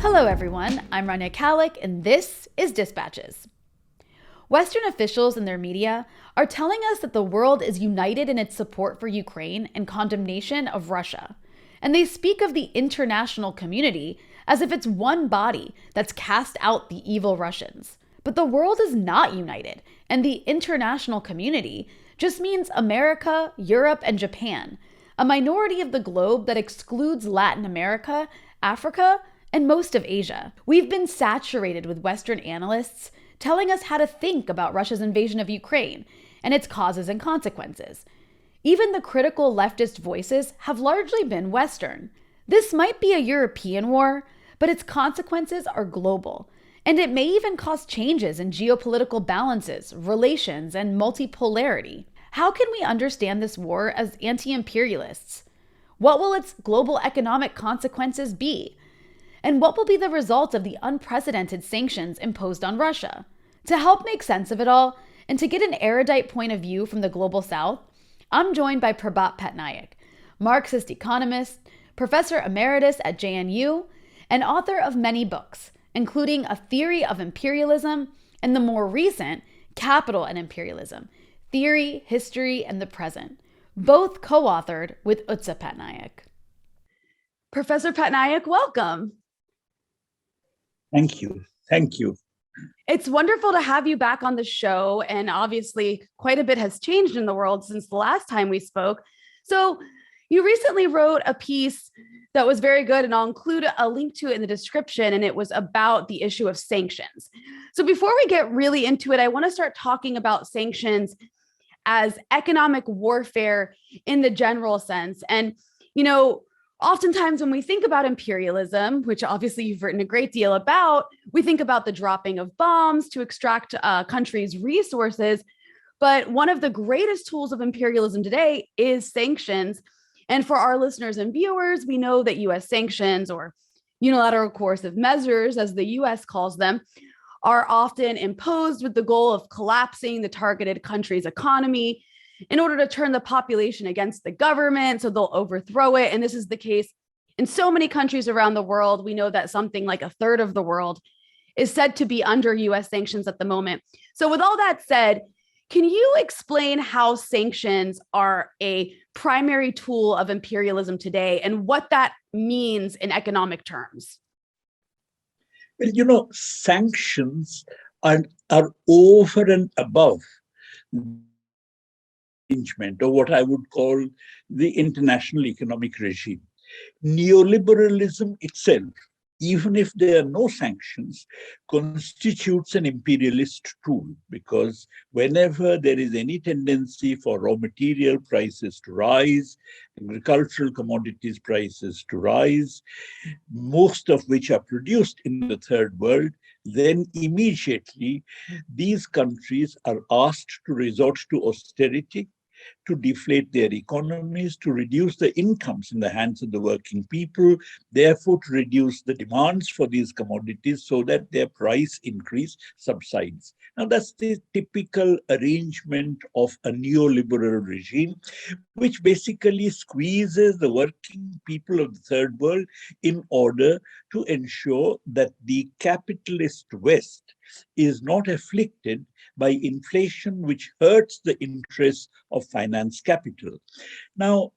Hello everyone, I'm Rania Khalek and this is Dispatches. Western officials and their media are telling us that the world is united in its support for Ukraine and condemnation of Russia. And they speak of the international community as if it's one body that's cast out the evil Russians. But the world is not united, and the international community just means America, Europe, and Japan, a minority of the globe that excludes Latin America, Africa, and most of Asia. We've been saturated with Western analysts telling us how to think about Russia's invasion of Ukraine and its causes and consequences. Even the critical leftist voices have largely been Western. This might be a European war, but its consequences are global, and it may even cause changes in geopolitical balances, relations, and multipolarity. How can we understand this war as anti-imperialists? What will its global economic consequences be? And what will be the result of the unprecedented sanctions imposed on Russia? To help make sense of it all, and to get an erudite point of view from the global south, I'm joined by Prabhat Patnaik, Marxist economist, professor emeritus at JNU, and author of many books, including A Theory of Imperialism and the more recent Capital and Imperialism, Theory, History, and the Present, both co-authored with Utsa Patnaik. Professor Patnaik, welcome. Thank you. Thank you. It's wonderful to have you back on the show. And obviously, quite a bit has changed in the world since the last time we spoke. So you recently wrote a piece that was very good, and I'll include a link to it in the description. And it was about the issue of sanctions. So before we get really into it, I want to start talking about sanctions as economic warfare in the general sense. And, oftentimes when we think about imperialism, which obviously you've written a great deal about, we think about the dropping of bombs to extract a country's resources. But one of the greatest tools of imperialism today is sanctions. And for our listeners and viewers, we know that US sanctions, or unilateral coercive measures, as the US calls them, are often imposed with the goal of collapsing the targeted country's economy in order to turn the population against the government, so they'll overthrow it. And this is the case in so many countries around the world. We know that something like a third of the world is said to be under US sanctions at the moment. So with all that said, can you explain how sanctions are a primary tool of imperialism today and what that means in economic terms? Well, sanctions are over and above arrangement, or what I would call the international economic regime. Neoliberalism itself, even if there are no sanctions, constitutes an imperialist tool, because whenever there is any tendency for raw material prices to rise, agricultural commodities prices to rise, most of which are produced in the third world, then immediately these countries are asked to resort to austerity, to deflate their economies, to reduce the incomes in the hands of the working people, therefore to reduce the demands for these commodities so that their price increase subsides. Now, that's the typical arrangement of a neoliberal regime, which basically squeezes the working people of the third world in order to ensure that the capitalist West is not afflicted by inflation, which hurts the interests of finance capital. Now,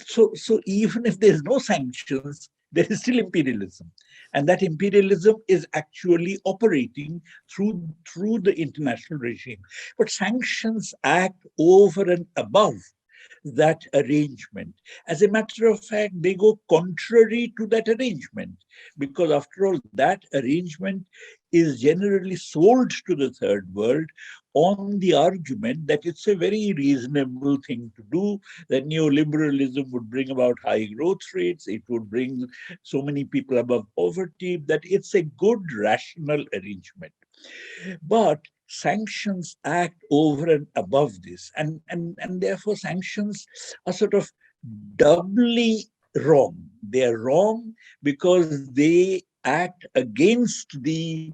so even if there's no sanctions, there is still imperialism. And that imperialism is actually operating through the international regime. But sanctions act over and above that arrangement. As a matter of fact, they go contrary to that arrangement, because after all, that arrangement is generally sold to the third world on the argument that it's a very reasonable thing to do, that neoliberalism would bring about high growth rates, it would bring so many people above poverty, that it's a good, rational arrangement. But sanctions act over and above this, and therefore sanctions are sort of doubly wrong. They're wrong because they act against the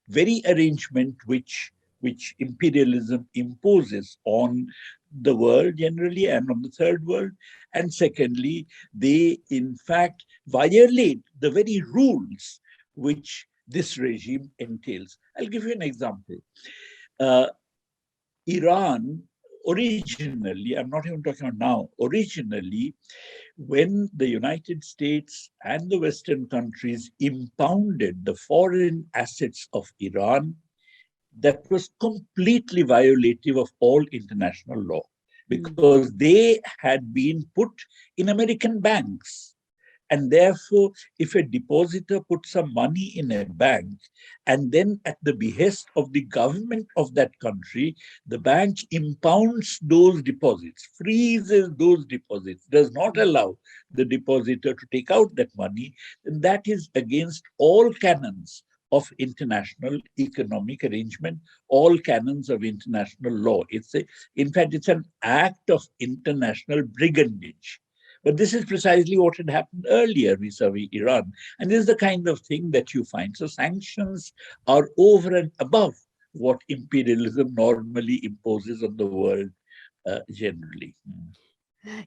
very arrangement which imperialism imposes on the world generally and on the third world. And secondly, they in fact violate the very rules which this regime entails. I'll give you an example. Uh, Iran, originally, I'm not even talking about now, originally, when the United States and the Western countries impounded the foreign assets of Iran, that was completely violative of all international law because they had been put in American banks. And therefore, if a depositor puts some money in a bank and then at the behest of the government of that country, the bank impounds those deposits, freezes those deposits, does not allow the depositor to take out that money, then that is against all canons of international economic arrangement, all canons of international law. In fact, it's an act of international brigandage. But this is precisely what had happened earlier vis-a-vis Iran. And this is the kind of thing that you find. So sanctions are over and above what imperialism normally imposes on the world generally.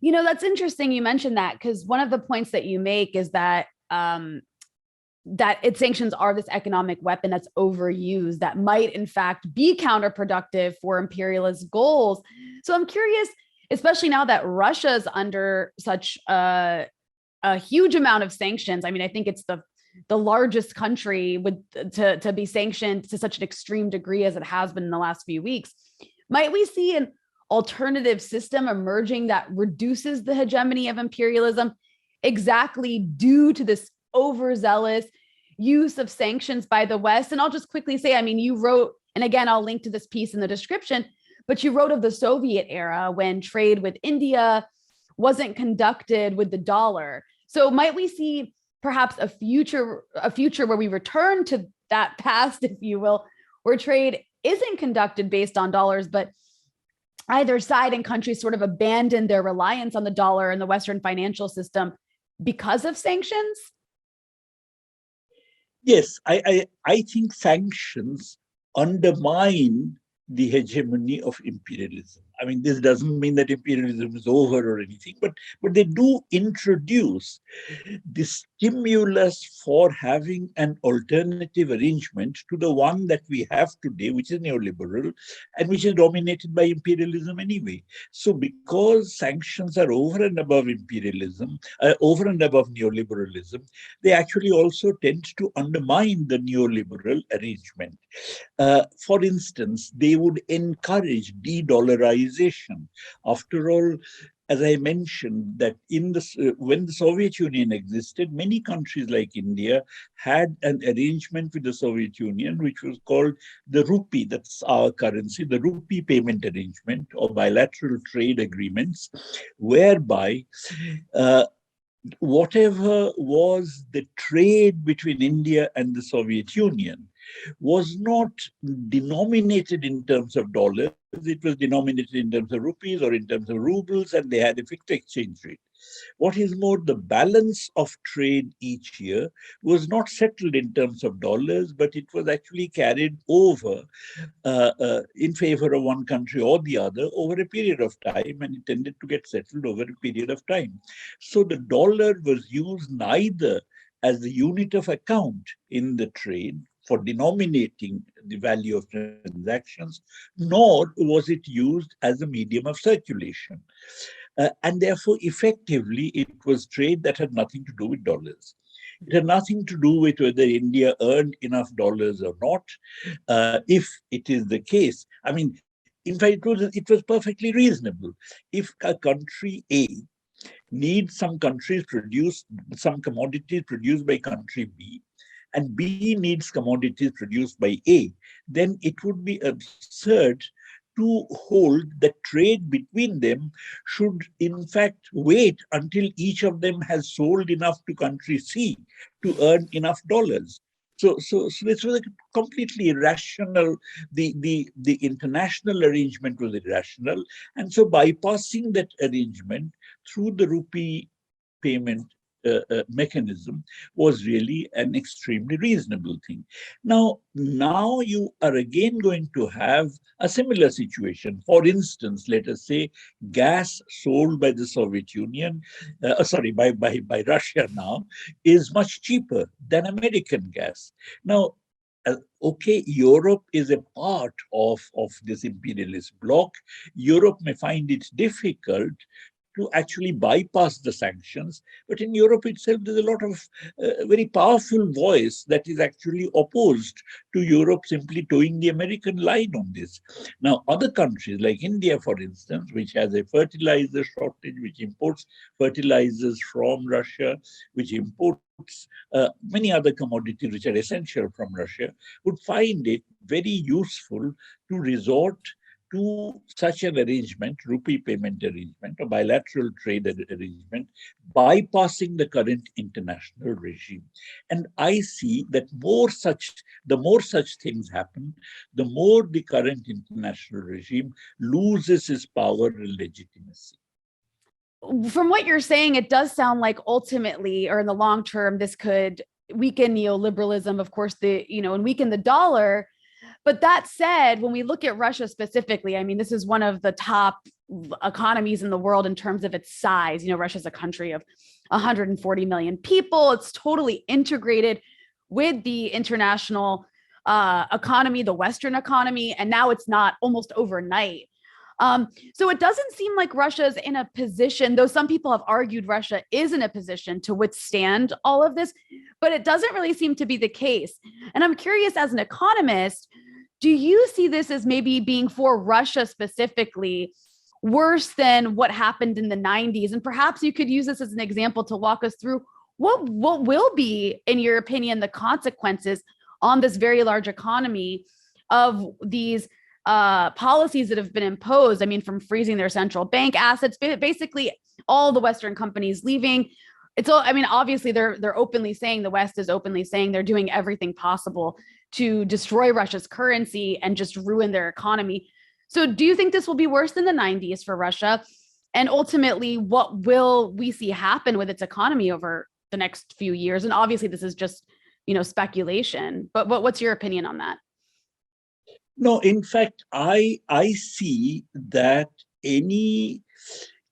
You know, that's interesting you mentioned that, because one of the points that you make is that sanctions are this economic weapon that's overused that might in fact be counterproductive for imperialist goals. So I'm curious, especially now that Russia's under such a huge amount of sanctions. I mean, I think it's the largest country to be sanctioned to such an extreme degree as it has been in the last few weeks. Might we see an alternative system emerging that reduces the hegemony of imperialism exactly due to this overzealous use of sanctions by the West? And I'll just quickly say, I mean, you wrote, and again, I'll link to this piece in the description, but you wrote of the Soviet era when trade with India wasn't conducted with the dollar. So might we see perhaps a future where we return to that past, if you will, where trade isn't conducted based on dollars, but either side and countries sort of abandon their reliance on the dollar and the Western financial system because of sanctions? Yes, I think sanctions undermine the hegemony of imperialism. I mean, this doesn't mean that imperialism is over or anything, but they do introduce the stimulus for having an alternative arrangement to the one that we have today, which is neoliberal and which is dominated by imperialism anyway. So because sanctions are over and above imperialism, over and above neoliberalism, they actually also tend to undermine the neoliberal arrangement. For instance, they would encourage de-dollarization. After all, as I mentioned, that when the Soviet Union existed, many countries like India had an arrangement with the Soviet Union, which was called the rupee, that's our currency, the rupee payment arrangement or bilateral trade agreements, whereby whatever was the trade between India and the Soviet Union was not denominated in terms of dollars, it was denominated in terms of rupees or in terms of rubles, and they had a fixed exchange rate. What is more, the balance of trade each year was not settled in terms of dollars, but it was actually carried over in favor of one country or the other over a period of time, and it tended to get settled over a period of time. So the dollar was used neither as the unit of account in the trade for denominating the value of transactions, nor was it used as a medium of circulation. And therefore, effectively, it was trade that had nothing to do with dollars. It had nothing to do with whether India earned enough dollars or not. If it is the case, I mean, in fact, it was perfectly reasonable. If a country A needs some commodities produced by country B, and B needs commodities produced by A, then it would be absurd to hold that trade between them should in fact wait until each of them has sold enough to country C to earn enough dollars. So this was a completely irrational. The international arrangement was irrational, and so bypassing that arrangement through the rupee payment mechanism was really an extremely reasonable thing. Now you are again going to have a similar situation. For instance, let us say gas sold by the Soviet Union, sorry, by Russia now, is much cheaper than American gas. Now, okay, Europe is a part of this imperialist bloc. Europe may find it difficult to actually bypass the sanctions. But in Europe itself, there's a lot of very powerful voice that is actually opposed to Europe simply towing the American line on this. Now, other countries like India, for instance, which has a fertilizer shortage, which imports fertilizers from Russia, which imports many other commodities which are essential from Russia, would find it very useful to resort to such an arrangement, rupee payment arrangement, or bilateral trade arrangement, bypassing the current international regime. And I see that the more such things happen, the more the current international regime loses its power and legitimacy. From what you're saying, it does sound like ultimately, or in the long term, this could weaken neoliberalism, of course, and weaken the dollar. But that said, when we look at Russia specifically, I mean, this is one of the top economies in the world in terms of its size. Russia's a country of 140 million people. It's totally integrated with the international economy, the Western economy, and now it's not almost overnight. So it doesn't seem like Russia's in a position, though some people have argued Russia is in a position to withstand all of this, but it doesn't really seem to be the case. And I'm curious, as an economist, do you see this as maybe being, for Russia specifically, worse than what happened in the 90s? And perhaps you could use this as an example to walk us through what will be, in your opinion, the consequences on this very large economy of these policies that have been imposed. I mean, from freezing their central bank assets, basically all the Western companies leaving. It's all, I mean, obviously they're openly saying, the West is openly saying they're doing everything possible to destroy Russia's currency and just ruin their economy. So do you think this will be worse than the 90s for Russia? And ultimately, what will we see happen with its economy over the next few years? And obviously this is just, speculation, but what's your opinion on that? No, in fact, I see that any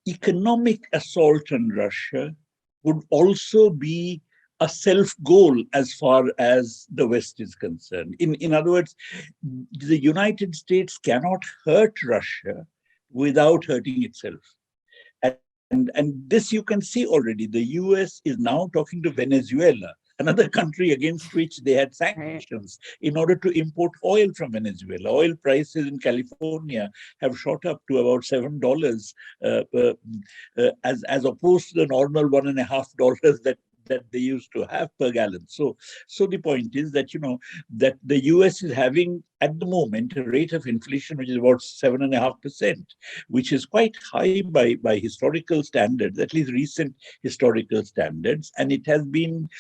economic assault on Russia would also be a self-goal as far as the West is concerned. In other words, the United States cannot hurt Russia without hurting itself. And this you can see already. The US is now talking to Venezuela, another country against which they had sanctions, in order to import oil from Venezuela. Oil prices in California have shot up to about $7, as opposed to the normal $1.50 that they used to have per gallon. So the point is that, that the US is having at the moment a rate of inflation which is about 7.5%, which is quite high by historical standards, at least recent historical standards. And it has been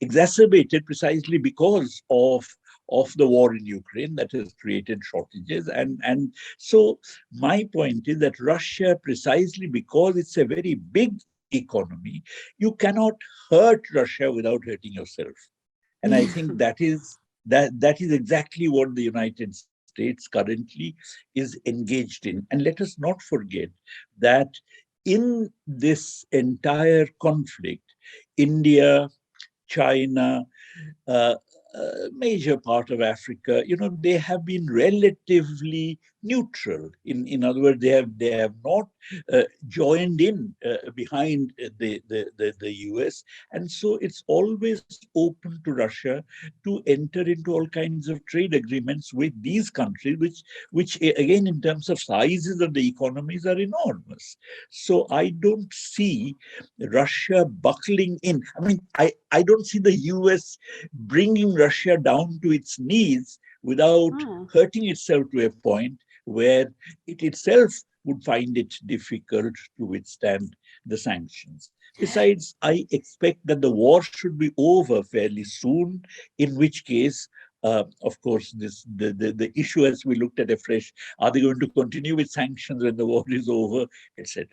exacerbated precisely because of the war in Ukraine that has created shortages. And so my point is that Russia, precisely because it's a very big economy, you cannot hurt Russia without hurting yourself. And I think that is exactly what the United States currently is engaged in. And let us not forget that in this entire conflict, India, China, major part of Africa, they have been relatively neutral. In other words, they have not joined in behind the US, and so it's always open to Russia to enter into all kinds of trade agreements with these countries, which again, in terms of sizes of the economies, are enormous. So I don't see Russia buckling in. I mean, I don't see the US bringing Russia down to its knees without hurting itself to a point where it itself would find it difficult to withstand the sanctions. Besides, I expect that the war should be over fairly soon, in which case, of course, the issue, as we looked at afresh, are they going to continue with sanctions when the war is over, etc.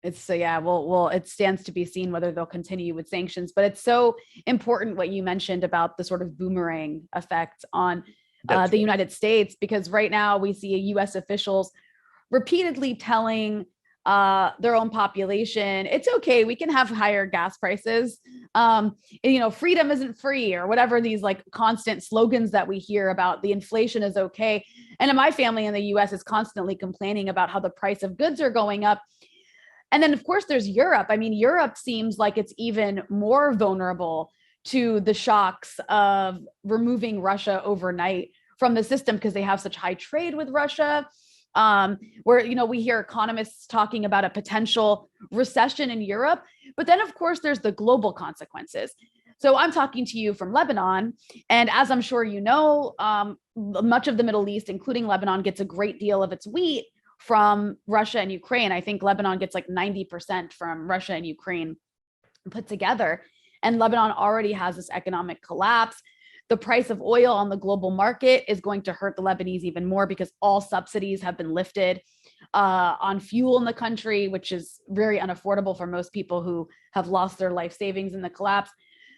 It's so, yeah, well, it stands to be seen whether they'll continue with sanctions, but it's so important what you mentioned about the sort of boomerang effect on That's the right. United States, because right now we see US officials repeatedly telling their own population, it's okay, we can have higher gas prices. Freedom isn't free, or whatever these like constant slogans that we hear about the inflation is okay. And in my family in the US is constantly complaining about how the price of goods are going up. And then, of course, there's Europe. I mean, Europe seems like it's even more vulnerable to the shocks of removing Russia overnight from the system because they have such high trade with Russia. Where, we hear economists talking about a potential recession in Europe. But then, of course, there's the global consequences. So I'm talking to you from Lebanon. And as I'm sure you know, much of the Middle East, including Lebanon, gets a great deal of its wheat from Russia and Ukraine. I think Lebanon gets like 90% from Russia and Ukraine put together. And Lebanon already has this economic collapse. The price of oil on the global market is going to hurt the Lebanese even more because all subsidies have been lifted on fuel in the country, which is very unaffordable for most people who have lost their life savings in the collapse.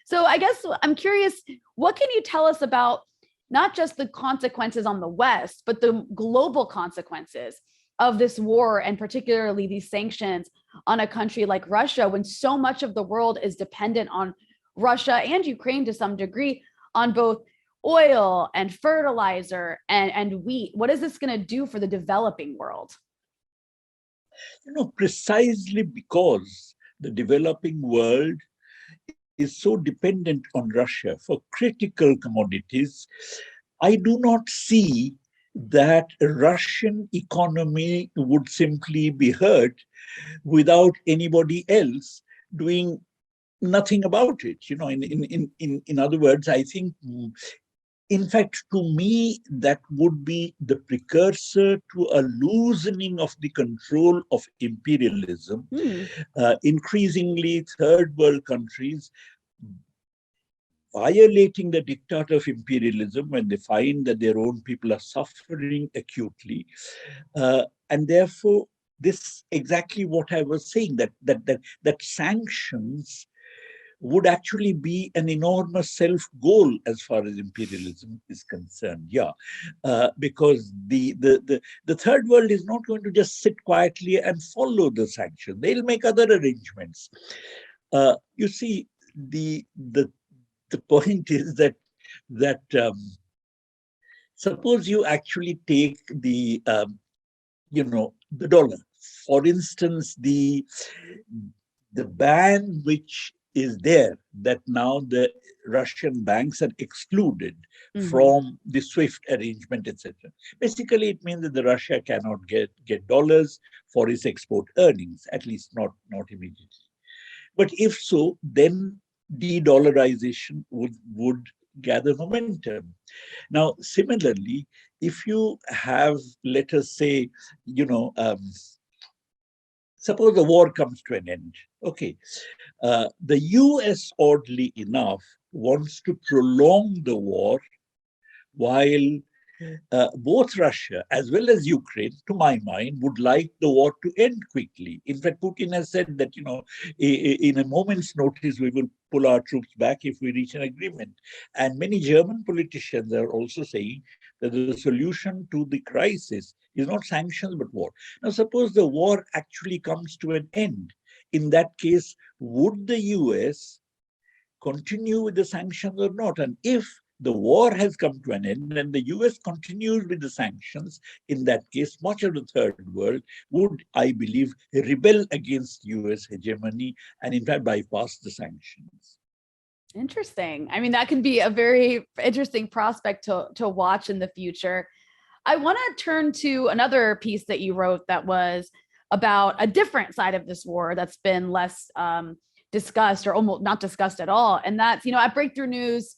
So I guess I'm curious, what can you tell us about not just the consequences on the West, but the global consequences of this war, and particularly these sanctions on a country like Russia, when so much of the world is dependent on Russia and Ukraine to some degree on both oil and fertilizer and wheat? What is this going to do for the developing world? Precisely because the developing world is so dependent on Russia for critical commodities, I do not see that Russian economy would simply be hurt without anybody else doing nothing about it. In other words, I think, in fact, to me, that would be the precursor to a loosening of the control of imperialism. Increasingly, third world countries violating the diktat of imperialism when they find that their own people are suffering acutely. And therefore, this exactly what I was saying, that sanctions would actually be an enormous self-goal as far as imperialism is concerned. Because the third world is not going to just sit quietly and follow the sanction. They'll make other arrangements. You see, the point is that suppose you actually take the dollar, for instance, the ban which is there, that now the Russian banks are excluded from the SWIFT arrangement, etc. Basically, it means that the Russia cannot get dollars for its export earnings, at least not immediately. But if so, then de-dollarization would gather momentum. Now, similarly, if you have, let us say, suppose the war comes to an end. Okay, the US, oddly enough, wants to prolong the war while both Russia as well as Ukraine, to my mind, would like the war to end quickly. In fact, Putin has said that, in a moment's notice, we will pull our troops back if we reach an agreement. And many German politicians are also saying that the solution to the crisis is not sanctions, but war. Now, suppose the war actually comes to an end. In that case, would the US continue with the sanctions or not? And if the war has come to an end and the US continues with the sanctions, in that case, much of the third world would, I believe, rebel against US hegemony and in fact bypass the sanctions. Interesting. I mean, that can be a very interesting prospect to watch in the future. I want to turn to another piece that you wrote that was about a different side of this war that's been less discussed, or almost not discussed at all. And that's, at Breakthrough News,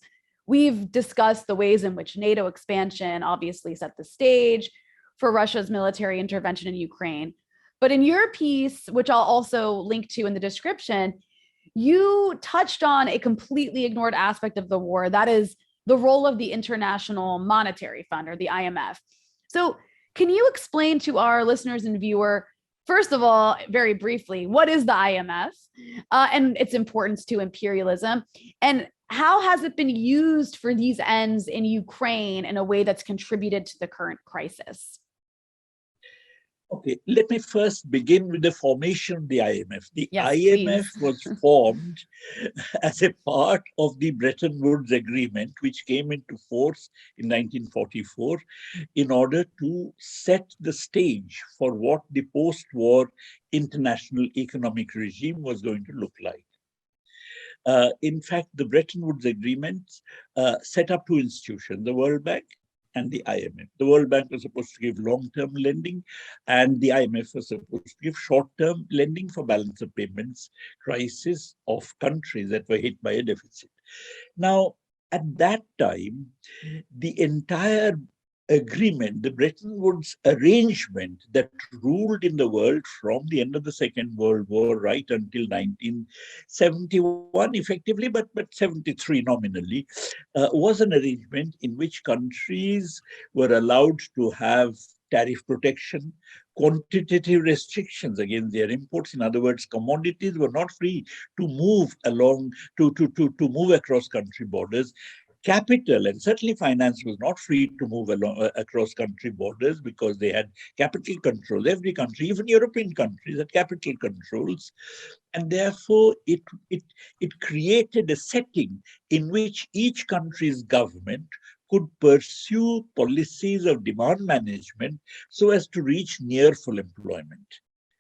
we've discussed the ways in which NATO expansion obviously set the stage for Russia's military intervention in Ukraine. But in your piece, which I'll also link to in the description, you touched on a completely ignored aspect of the war. That is the role of the International Monetary Fund, or the IMF. So can you explain to our listeners and viewer First of all, very briefly, what is the IMF and its importance to imperialism? And how has it been used for these ends in Ukraine in a way that's contributed to the current crisis? Okay, let me first begin with the formation of the IMF. The Yes, IMF please. was formed as a part of the Bretton Woods Agreement, which came into force in 1944 in order to set the stage for what the post-war international economic regime was going to look like. In fact, the Bretton Woods Agreement set up two institutions, the World Bank and the IMF. The World Bank was supposed to give long-term lending, and the IMF was supposed to give short-term lending for balance of payments crisis of countries that were hit by a deficit. Now, at that time, the entire agreement, the Bretton Woods arrangement that ruled in the world from the end of the Second World War right until 1971, effectively, but 73 nominally, was an arrangement in which countries were allowed to have tariff protection, quantitative restrictions against their imports. In other words, commodities were not free to move along, to move across country borders. Capital and certainly finance was not free to move along across country borders because they had capital controls. Every country, even European countries, had capital controls, and therefore it created a setting in which each country's government could pursue policies of demand management so as to reach near full employment.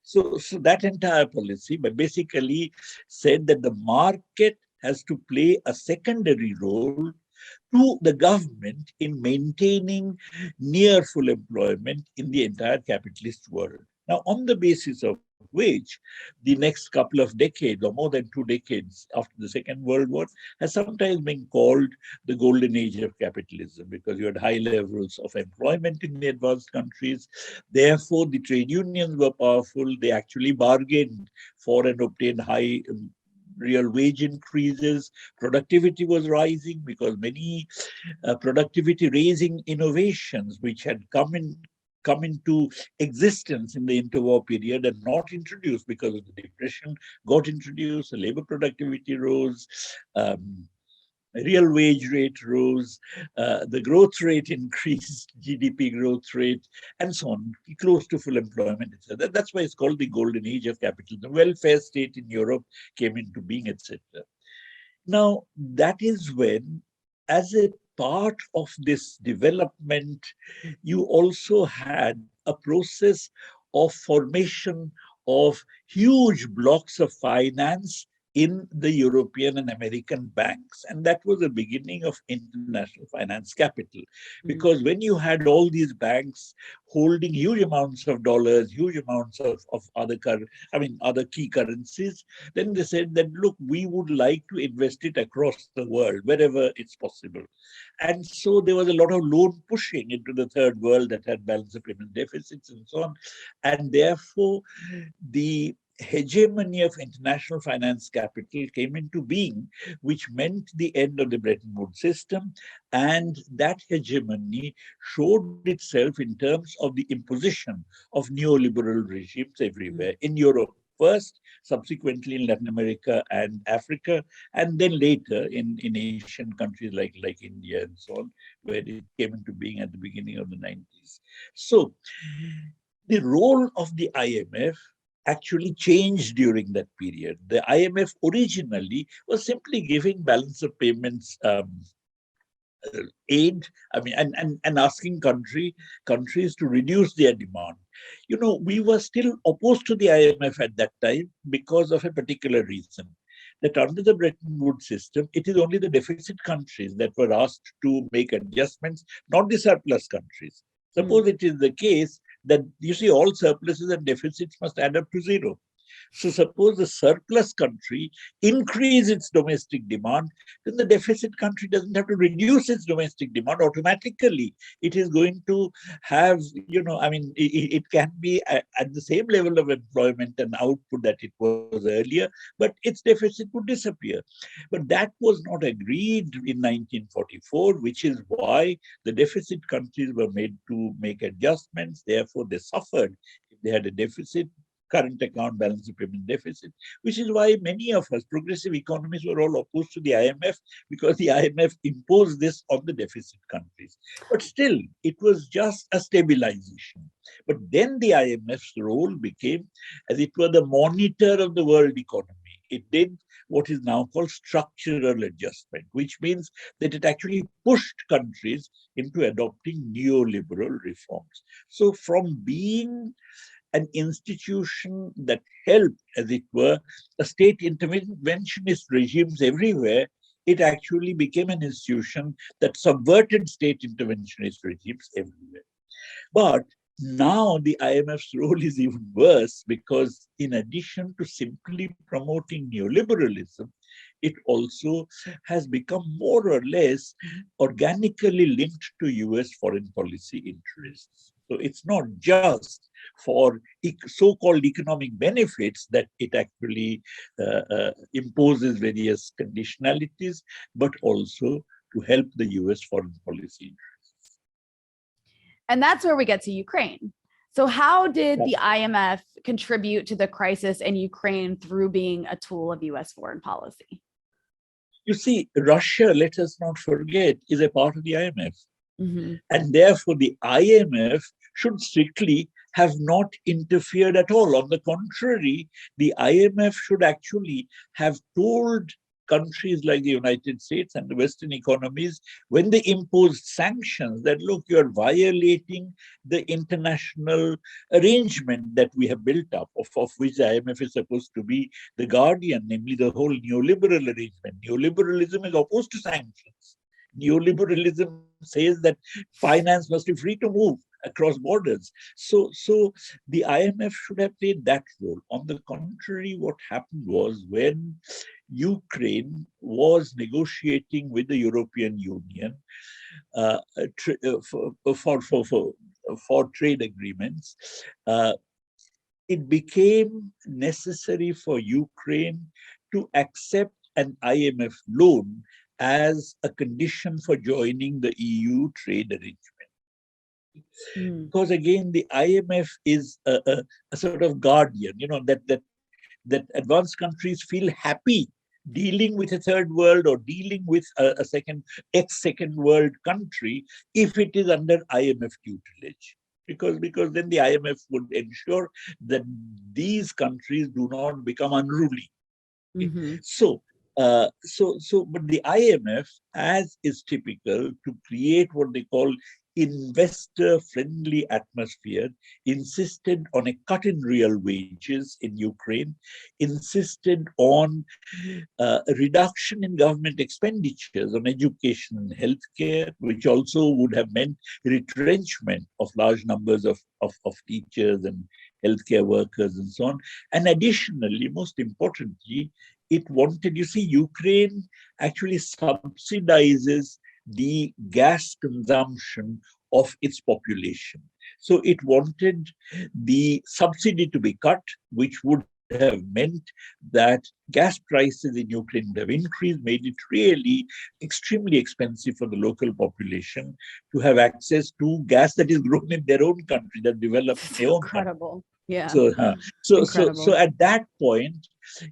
So that entire policy basically said that the market has to play a secondary role to the government in maintaining near full employment in the entire capitalist world. Now, on the basis of which the next couple of decades, or more than 2 decades after the Second World War, has sometimes been called the golden age of capitalism, because you had high levels of employment in the advanced countries. Therefore, the trade unions were powerful. They actually bargained for and obtained high real wage increases. Productivity was rising because many productivity raising innovations which had come into existence in the interwar period and not introduced because of the depression got introduced. The labor productivity rose. Real wage rate rose, the growth rate increased, GDP growth rate, and so on, close to full employment, etc. That's why it's called the golden age of capitalism. The welfare state in Europe came into being, etc. Now, that is when, as a part of this development, you also had a process of formation of huge blocks of finance in the European and American banks. And that was the beginning of international finance capital. Because when you had all these banks holding huge amounts of dollars, huge amounts of other key currencies, then they said that, look, we would like to invest it across the world, wherever it's possible. And so there was a lot of loan pushing into the third world that had balance of payment deficits and so on. And therefore, the hegemony of international finance capital came into being, which meant the end of the Bretton Woods system. And that hegemony showed itself in terms of the imposition of neoliberal regimes everywhere, in Europe first, subsequently in Latin America and Africa, and then later in Asian countries like India and so on, where it came into being at the beginning of the 90s. So the role of the IMF actually changed during that period. The IMF originally was simply giving balance of payments aid, and asking countries to reduce their demand. We were still opposed to the IMF at that time because of a particular reason. That under the Bretton Woods system, it is only the deficit countries that were asked to make adjustments, not the surplus countries. Suppose it is the case that, you see, all surpluses and deficits must add up to zero. So suppose the surplus country increase its domestic demand, then the deficit country doesn't have to reduce its domestic demand automatically. It is going to have, it can be at the same level of employment and output that it was earlier, but its deficit would disappear. But that was not agreed in 1944, which is why the deficit countries were made to make adjustments. Therefore, they suffered if they had a deficit. current account balance of payment deficit, which is why many of us, progressive economists, were all opposed to the IMF, because the IMF imposed this on the deficit countries. But still, it was just a stabilization. But then the IMF's role became, as it were, the monitor of the world economy. It did what is now called structural adjustment, which means that it actually pushed countries into adopting neoliberal reforms. So from being an institution that helped, as it were, a state interventionist regimes everywhere, it actually became an institution that subverted state interventionist regimes everywhere. But now the IMF's role is even worse, because in addition to simply promoting neoliberalism, it also has become more or less organically linked to US foreign policy interests. So it's not just for so-called economic benefits that it actually imposes various conditionalities, but also to help the US foreign policy interests. And that's where we get to Ukraine. So how did the IMF contribute to the crisis in Ukraine through being a tool of US foreign policy? You see, Russia, let us not forget, is a part of the IMF. Mm-hmm. And therefore, the IMF should strictly have not interfered at all. On the contrary, the IMF should actually have told countries like the United States and the Western economies, when they imposed sanctions, that look, you're violating the international arrangement that we have built up, of which the IMF is supposed to be the guardian, namely the whole neoliberal arrangement. Neoliberalism is opposed to sanctions. Neoliberalism says that finance must be free to move across borders. So the IMF should have played that role. On the contrary, what happened was, when Ukraine was negotiating with the European Union for trade agreements, it became necessary for Ukraine to accept an IMF loan as a condition for joining the EU trade arrangement. Because again, the IMF is a sort of guardian, that advanced countries feel happy dealing with a third world or dealing with a second world country if it is under IMF tutelage. Because then the IMF would ensure that these countries do not become unruly. Mm-hmm. But the IMF, as is typical, to create what they call investor-friendly atmosphere, insisted on a cut in real wages in Ukraine, insisted on a reduction in government expenditures on education and healthcare, which also would have meant retrenchment of large numbers of teachers and healthcare workers and so on. And additionally, most importantly, it wanted, Ukraine actually subsidizes the gas consumption of its population. So it wanted the subsidy to be cut, which would have meant that gas prices in Ukraine would have increased, made it really extremely expensive for the local population to have access to gas that is grown in their own country, that developed in their own country. Incredible. Yeah. So at that point,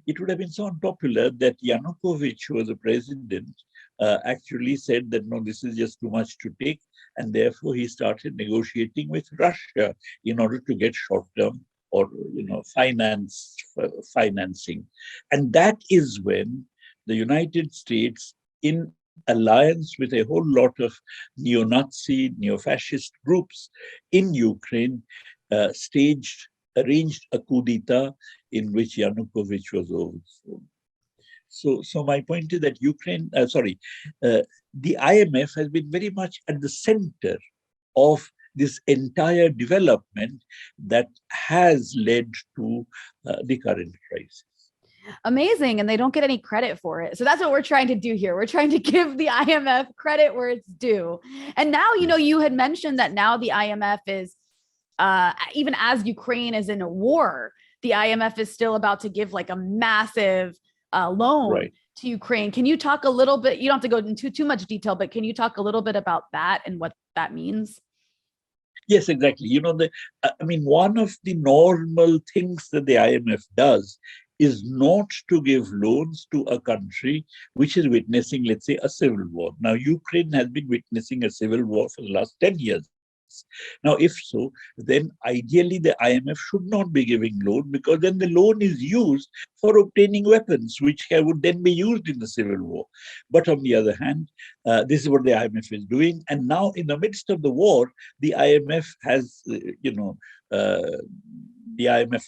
it would have been so unpopular that Yanukovych, who was the president, actually said that no, this is just too much to take, and therefore he started negotiating with Russia in order to get short-term or financing. And that is when the United States, in alliance with a whole lot of neo-Nazi, neo-fascist groups in Ukraine, arranged a coup d'etat in which Yanukovych was overthrown. So my point is that the IMF has been very much at the center of this entire development that has led to the current crisis. Amazing. And they don't get any credit for it. So that's what we're trying to do here. We're trying to give the IMF credit where it's due. And now, you had mentioned that now the IMF is, even as Ukraine is in a war, the IMF is still about to give like a massive loan to Ukraine. Can you talk a little bit? You don't have to go into too much detail, but can you talk a little bit about that and what that means? Yes, exactly. I mean, one of the normal things that the IMF does is not to give loans to a country which is witnessing, let's say, a civil war. Now, Ukraine has been witnessing a civil war for the last 10 years. Now, if so, then ideally the IMF should not be giving loan, because then the loan is used for obtaining weapons, which would then be used in the civil war. But on the other hand, this is what the IMF is doing. And now, in the midst of the war, the IMF has, the IMF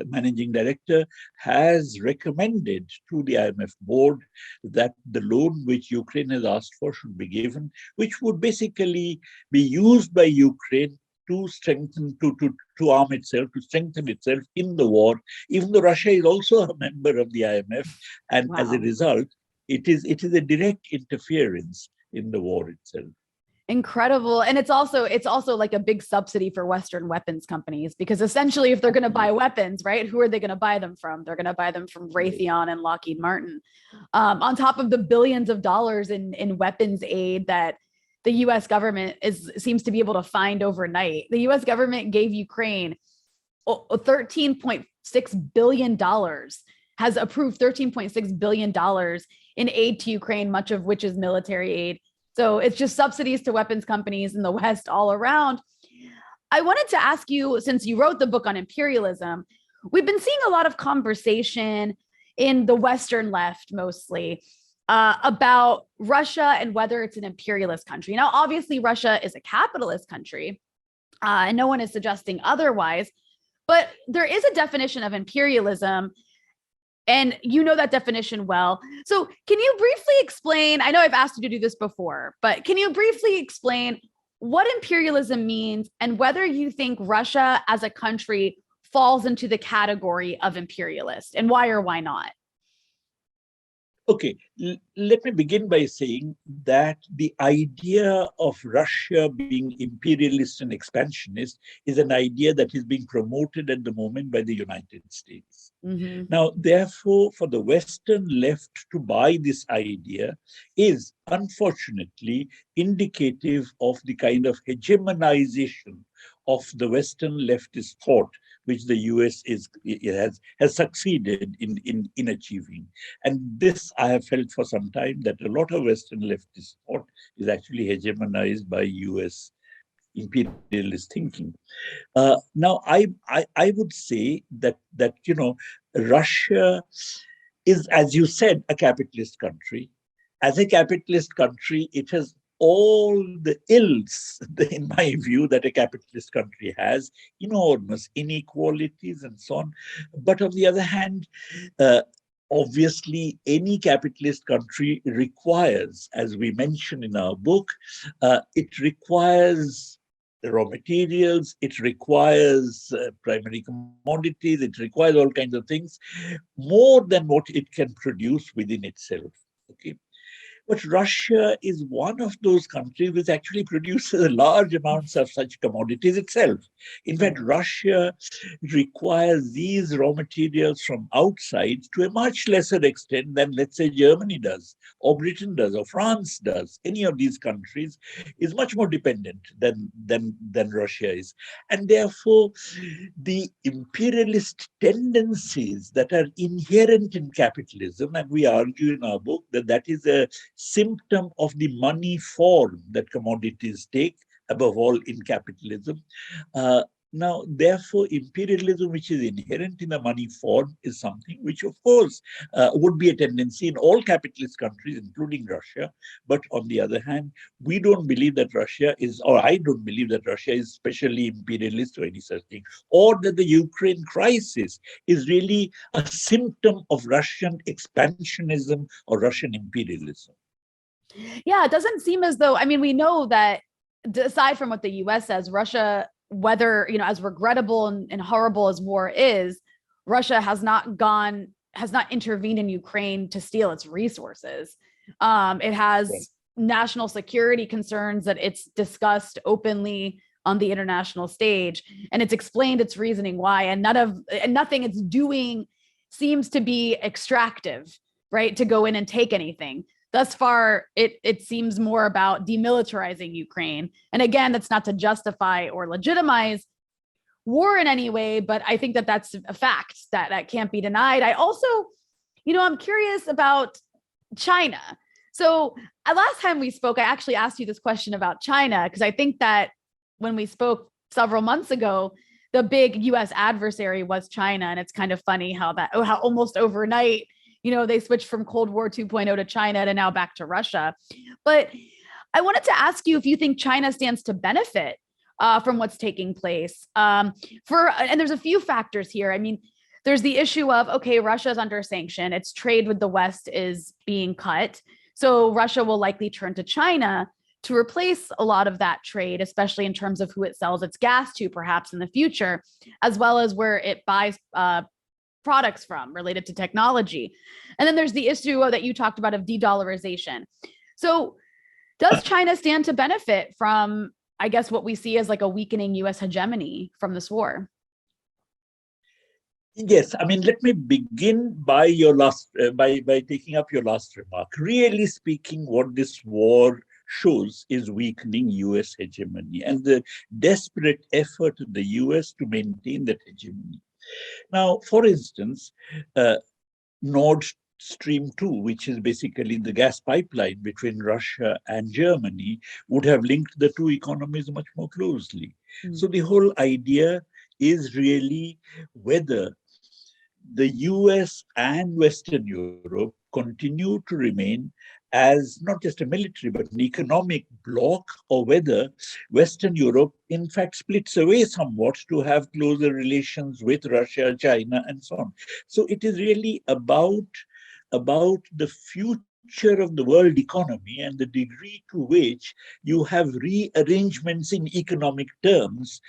managing director has recommended to the IMF board that the loan which Ukraine has asked for should be given, which would basically be used by Ukraine to strengthen, to arm itself, to strengthen itself in the war, even though Russia is also a member of the IMF. And as a Wow. result, it is a direct interference in the war itself. Incredible. And it's also like a big subsidy for Western weapons companies, because essentially if they're going to buy weapons, right, who are they going to buy them from? They're going to buy them from Raytheon and Lockheed Martin, on top of the billions of dollars in weapons aid that the US government seems to be able to find overnight. The US government gave Ukraine $13.6 billion, has approved $13.6 billion in aid to Ukraine, much of which is military aid. So it's just subsidies to weapons companies in the West all around. I wanted to ask you, since you wrote the book on imperialism, we've been seeing a lot of conversation in the Western left mostly about Russia and whether it's an imperialist country. Now, obviously, Russia is a capitalist country, and no one is suggesting otherwise, but there is a definition of imperialism. And you know that definition well. So can you briefly explain, I know I've asked you to do this before, but can you briefly explain what imperialism means and whether you think Russia as a country falls into the category of imperialist, and why or why not? Okay, let me begin by saying that the idea of Russia being imperialist and expansionist is an idea that is being promoted at the moment by the United States. Mm-hmm. Now, therefore, for the Western left to buy this idea is unfortunately indicative of the kind of hegemonization of the Western leftist thought, which the US has succeeded in achieving. And this I have felt for some time, that a lot of Western leftist thought is actually hegemonized by US imperialist thinking. Now, I would say that Russia is, as you said, a capitalist country. As a capitalist country, it has all the ills, in my view, that a capitalist country has, enormous inequalities and so on. But on the other hand, obviously, any capitalist country requires, as we mention in our book, it requires the raw materials, it requires primary commodities, it requires all kinds of things, more than what it can produce within itself. Okay. But Russia is one of those countries which actually produces large amounts of such commodities itself. In fact, Russia requires these raw materials from outside to a much lesser extent than, let's say, Germany does, or Britain does, or France does. Any of these countries is much more dependent than Russia is. And therefore, the imperialist tendencies that are inherent in capitalism, and we argue in our book that that is a symptom of the money form that commodities take, above all in capitalism. Now, therefore, imperialism, which is inherent in the money form, is something which, of course, would be a tendency in all capitalist countries, including Russia. But on the other hand, we don't believe that Russia is, or I don't believe that Russia is especially imperialist or any such thing, or that the Ukraine crisis is really a symptom of Russian expansionism or Russian imperialism. Yeah, it doesn't seem as though, I mean, we know that aside from what the US says, Russia, whether, as regrettable and horrible as war is, Russia has not intervened in Ukraine to steal its resources. It has national security concerns that it's discussed openly on the international stage, and it's explained its reasoning why, and nothing it's doing seems to be extractive, right? To go in and take anything. thus far, it seems more about demilitarizing Ukraine. And again, that's not to justify or legitimize war in any way, but I think that that's a fact that can't be denied. I also, I'm curious about China. So last time we spoke, I actually asked you this question about China, because I think that when we spoke several months ago, the big US adversary was China. And it's kind of funny how almost overnight, they switched from Cold War 2.0 to China to now back to Russia. But I wanted to ask you if you think China stands to benefit from what's taking place. And there's a few factors here. I mean, there's the issue of, okay, Russia's under sanction. Its trade with the West is being cut. So Russia will likely turn to China to replace a lot of that trade, especially in terms of who it sells its gas to, perhaps in the future, as well as where it buys products from related to technology. And then there's the issue that you talked about of de-dollarization. So does China stand to benefit from, I guess, what we see as like a weakening US hegemony from this war? Yes, I mean, let me begin by your last, by taking up your last remark. Really speaking, what this war shows is weakening US hegemony and the desperate effort of the US to maintain that hegemony. Now, for instance, Nord Stream 2, which is basically the gas pipeline between Russia and Germany, would have linked the two economies much more closely. So the whole idea is really whether the US and Western Europe continue to remain as not just a military, but an economic bloc, or whether Western Europe, in fact, splits away somewhat to have closer relations with Russia, China, and so on. So it is really about the future of the world economy and the degree to which you have rearrangements in economic terms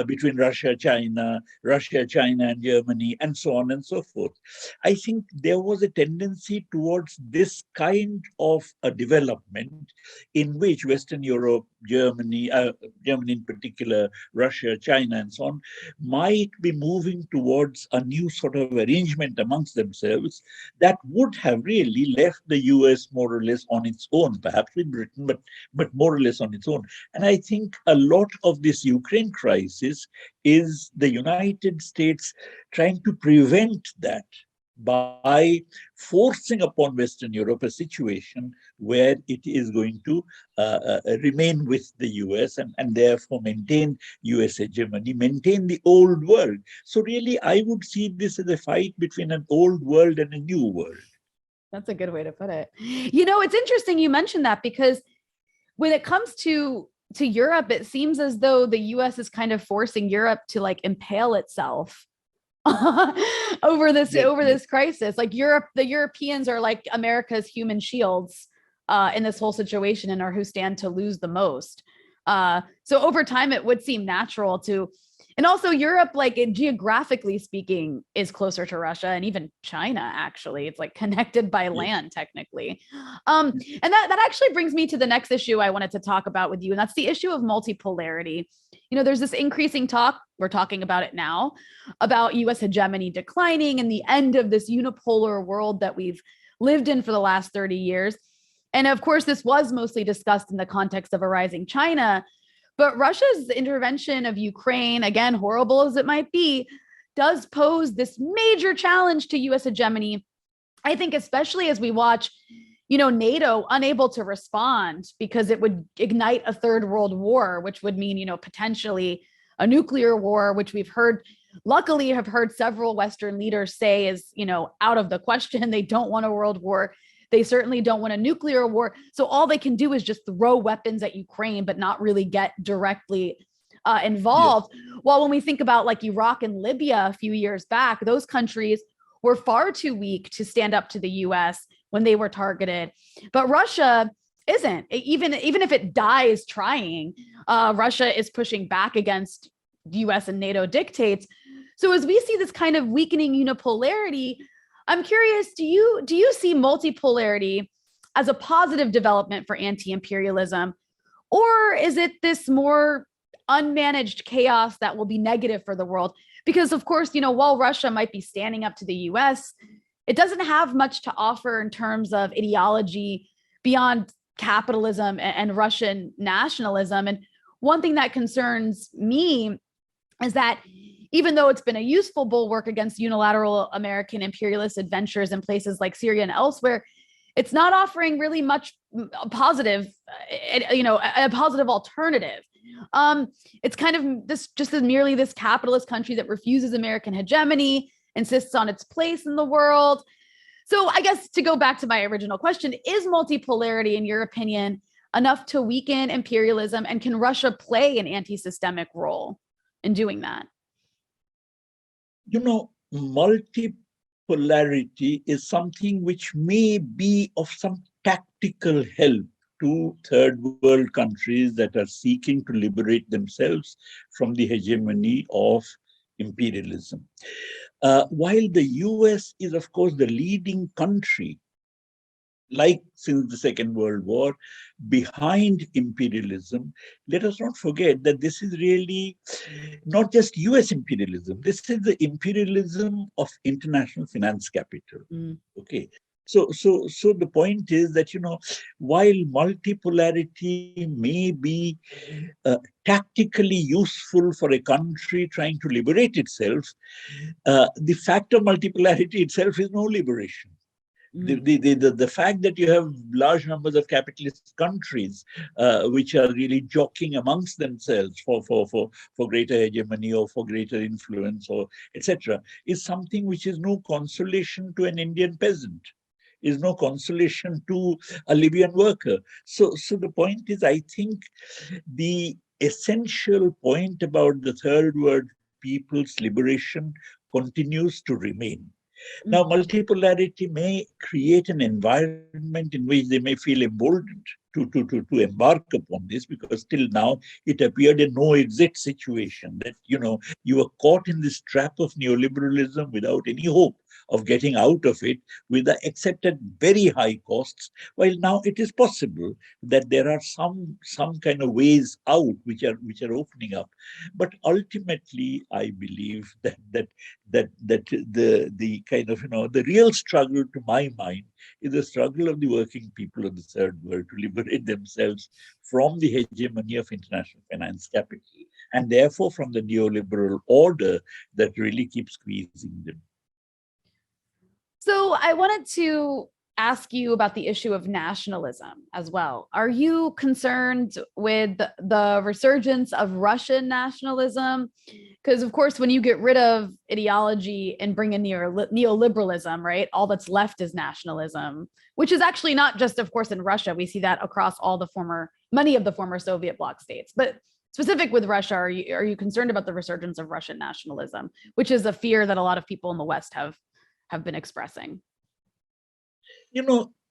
between Russia, China, and Germany, and so on and so forth. I think there was a tendency towards this kind of a development in which Western Europe, Germany in particular, Russia, China, and so on, might be moving towards a new sort of arrangement amongst themselves that would have really left the US more or less on its own, perhaps with Britain, but more or less on its own. And I think a lot of this Ukraine crisis is the United States trying to prevent that by forcing upon Western Europe a situation where it is going to remain with the US and therefore maintain US hegemony, maintain the old world. So really, I would see this as a fight between an old world and a new world. That's a good way to put it. It's interesting you mentioned that, because when it comes to Europe, it seems as though the US is kind of forcing Europe to like impale itself over this crisis. Like the Europeans are like America's human shields in this whole situation and are who stand to lose the most. So over time, it would seem natural to, and also Europe, like geographically speaking, is closer to Russia and even China. Actually, it's like connected by land technically. And that actually brings me to the next issue I wanted to talk about with you, and that's the issue of multipolarity. There's this increasing talk, we're talking about it now, about US hegemony declining and the end of this unipolar world that we've lived in for the last 30 years. And of course, this was mostly discussed in the context of a rising China. But Russia's intervention of Ukraine, again, horrible as it might be, does pose this major challenge to US hegemony. I think especially as we watch, NATO unable to respond because it would ignite a third world war, which would mean, potentially a nuclear war, which luckily have heard several Western leaders say is, out of the question. They don't want a world war. They certainly don't want a nuclear war. So all they can do is just throw weapons at Ukraine, but not really get directly involved. Yes. While when we think about like Iraq and Libya a few years back, those countries were far too weak to stand up to the US when they were targeted. But Russia isn't. Even if it dies trying, Russia is pushing back against US and NATO dictates. So as we see this kind of weakening unipolarity, I'm curious, do you see multipolarity as a positive development for anti-imperialism? Or is it this more unmanaged chaos that will be negative for the world? Because of course, while Russia might be standing up to the US, it doesn't have much to offer in terms of ideology beyond capitalism and Russian nationalism. And one thing that concerns me is that even though it's been a useful bulwark against unilateral American imperialist adventures in places like Syria and elsewhere, it's not offering really much positive, a positive alternative. It's kind of just merely this capitalist country that refuses American hegemony, insists on its place in the world. So I guess to go back to my original question, is multipolarity, in your opinion, enough to weaken imperialism, and can Russia play an anti-systemic role in doing that? Multipolarity is something which may be of some tactical help to third world countries that are seeking to liberate themselves from the hegemony of imperialism. While the US is, of course, the leading country, like since the Second World War, behind imperialism, let us not forget that this is really not just US imperialism, this is the imperialism of international finance capital. Okay. So the point is that, while multipolarity may be tactically useful for a country trying to liberate itself, the fact of multipolarity itself is no liberation. The fact that you have large numbers of capitalist countries which are really jockeying amongst themselves for greater hegemony or for greater influence or etc. is something which is no consolation to an Indian peasant, is no consolation to a Libyan worker. So the point is, I think the essential point about the third world people's liberation continues to remain. Now, multipolarity may create an environment in which they may feel emboldened to embark upon this, because till now it appeared a no-exit situation, that, you were caught in this trap of neoliberalism without any hope of getting out of it, except at very high costs, while now it is possible that there are some kind of ways out which are opening up. But ultimately, I believe that the kind of, the real struggle, to my mind, is the struggle of the working people of the third world to liberate themselves from the hegemony of international finance capital, and therefore from the neoliberal order that really keeps squeezing them. So I wanted to ask you about the issue of nationalism as well. Are you concerned with the resurgence of Russian nationalism? Because, of course, when you get rid of ideology and bring in neoliberalism, right, all that's left is nationalism, which is actually not just, of course, in Russia. We see that across many of the former Soviet bloc states. But specific with Russia, are you concerned about the resurgence of Russian nationalism, which is a fear that a lot of people in the West have been expressing?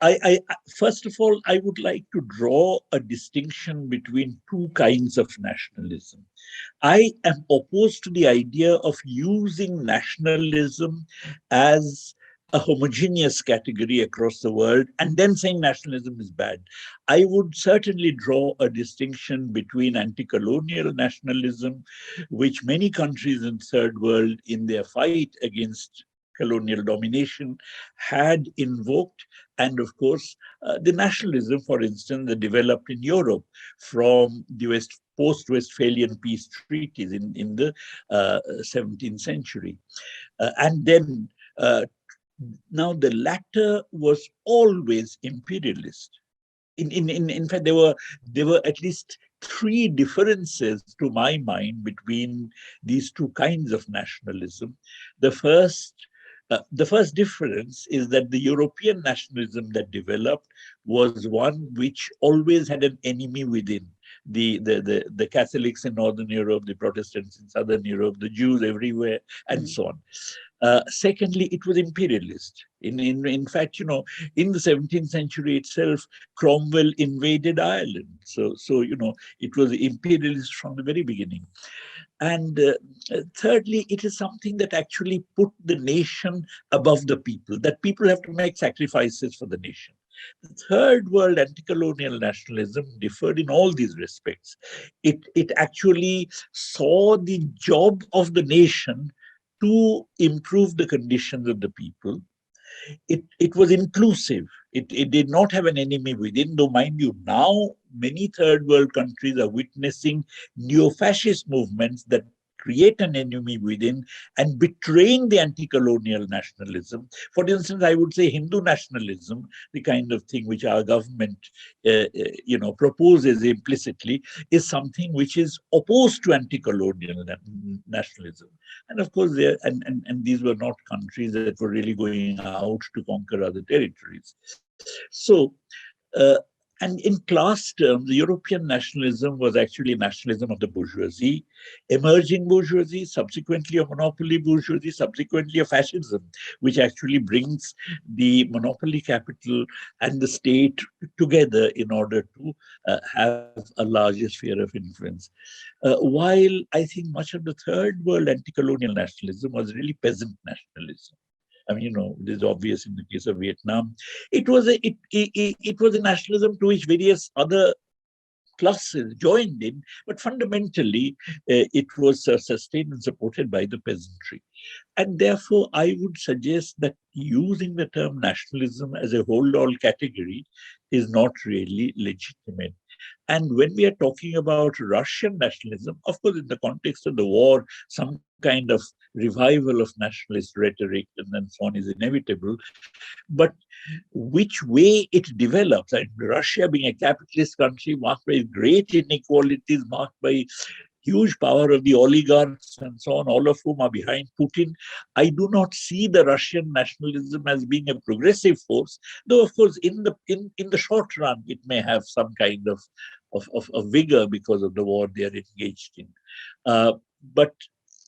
I first of all, I would like to draw a distinction between two kinds of nationalism. I am opposed to the idea of using nationalism as a homogeneous category across the world and then saying nationalism is bad. I would certainly draw a distinction between anti-colonial nationalism, which many countries in the third world, in their fight against colonial domination, had invoked, and of course, the nationalism, for instance, that developed in Europe from the post-Westphalian peace treaties in the 17th century. And then, now the latter was always imperialist. In fact, there were at least three differences, to my mind, between these two kinds of nationalism. The first difference is that the European nationalism that developed was one which always had an enemy within. The Catholics in Northern Europe, the Protestants in Southern Europe, the Jews everywhere, and so on. Secondly, it was imperialist. In fact, in the 17th century itself, Cromwell invaded Ireland. So it was imperialist from the very beginning. And thirdly, it is something that actually put the nation above the people, that people have to make sacrifices for the nation. The third world anti-colonial nationalism differed in all these respects. It actually saw the job of the nation to improve the conditions of the people. It was inclusive. It did not have an enemy within, though, mind you, now many third world countries are witnessing neo-fascist movements that create an enemy within and betraying the anti-colonial nationalism. For instance, I would say Hindu nationalism, the kind of thing which our government, proposes implicitly, is something which is opposed to anti-colonial nationalism. And of course, and these were not countries that were really going out to conquer other territories. So, uh, and in class terms, the European nationalism was actually nationalism of the bourgeoisie, emerging bourgeoisie, subsequently a monopoly bourgeoisie, subsequently a fascism, which actually brings the monopoly capital and the state together in order to have a larger sphere of influence. While I think much of the third world anti-colonial nationalism was really peasant nationalism. I mean, this is obvious in the case of Vietnam. It was a nationalism to which various other classes joined in, but fundamentally it was sustained and supported by the peasantry. And therefore, I would suggest that using the term nationalism as a hold-all category is not really legitimate. And when we are talking about Russian nationalism, of course, in the context of the war, some kind of revival of nationalist rhetoric and then so on is inevitable. But which way it develops, and Russia being a capitalist country marked by great inequalities, marked by huge power of the oligarchs and so on, all of whom are behind Putin, I do not see the Russian nationalism as being a progressive force, though of course in the short run it may have some kind of vigor because of the war they are engaged in. But